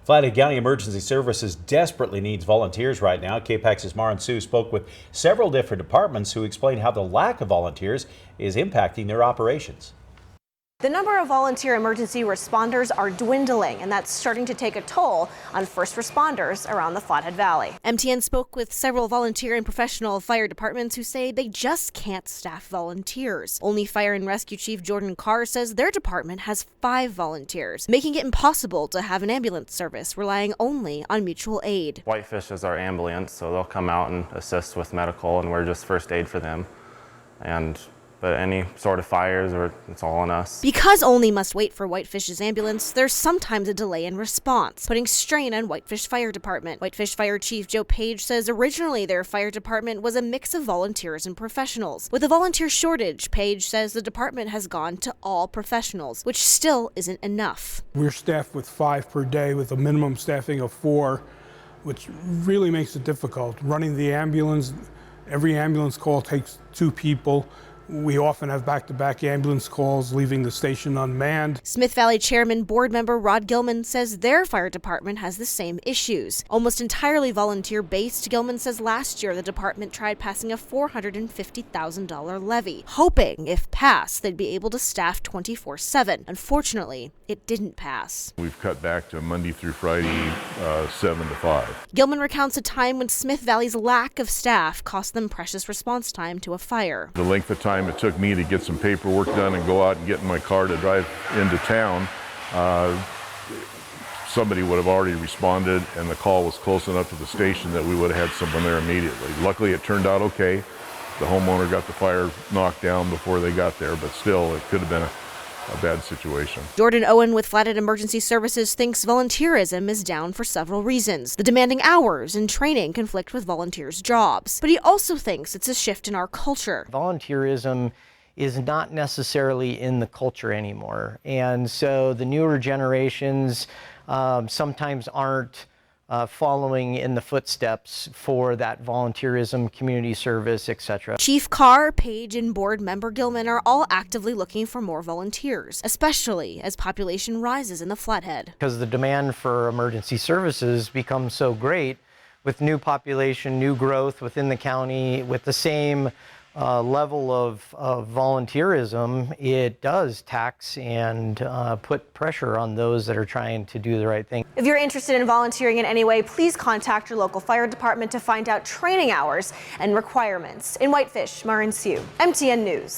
Flathead County Emergency Services desperately needs volunteers right now. KPAX's Mara and Sue spoke with several different departments who explained how the lack of volunteers is impacting their operations. The number of volunteer emergency responders are dwindling, and that's starting to take a toll on first responders around the Flathead Valley. MTN spoke with several volunteer and professional fire departments who say they just can't staff volunteers. Only Fire and Rescue Chief Jordan Carr says their department has 5 volunteers, making it impossible to have an ambulance service relying only on mutual aid. Whitefish is our ambulance, so they'll come out and assist with medical, and we're just first aid for them. But any sort of fires, it's all on us. Because Only must wait for Whitefish's ambulance, there's sometimes a delay in response, putting strain on Whitefish Fire Department. Whitefish Fire Chief Joe Page says originally their fire department was a mix of volunteers and professionals. With a volunteer shortage, Page says the department has gone to all professionals, which still isn't enough. We're staffed with 5 per day with a minimum staffing of 4, which really makes it difficult. Running the ambulance, every ambulance call takes 2 people. We often have back-to-back ambulance calls leaving the station unmanned. Smith Valley Chairman Board Member Rod Gilman says their fire department has the same issues. Almost entirely volunteer-based, Gilman says last year the department tried passing a $450,000 levy, hoping if passed they'd be able to staff 24/7. Unfortunately, it didn't pass. We've cut back to Monday through Friday, 7 to 5. Gilman recounts a time when Smith Valley's lack of staff cost them precious response time to a fire. The length of time it took me to get some paperwork done and go out and get in my car to drive into town, somebody would have already responded, and the call was close enough to the station that we would have had someone there immediately. Luckily, it turned out okay. The homeowner got the fire knocked down before they got there, but still, it could have been a bad situation. Jordan Owen with Flathead Emergency Services thinks volunteerism is down for several reasons. The demanding hours and training conflict with volunteers' jobs. But he also thinks it's a shift in our culture. Volunteerism is not necessarily in the culture anymore. And so the newer generations sometimes aren't following in the footsteps for that volunteerism, community service, etc. Chief Carr, Page, and board member Gilman are all actively looking for more volunteers, especially as population rises in the Flathead. Because the demand for emergency services becomes so great with new population, new growth within the county, with the same level of volunteerism, it does tax and put pressure on those that are trying to do the right thing. If you're interested in volunteering in any way, please contact your local fire department to find out training hours and requirements. In Whitefish, Mara and Sue, MTN News.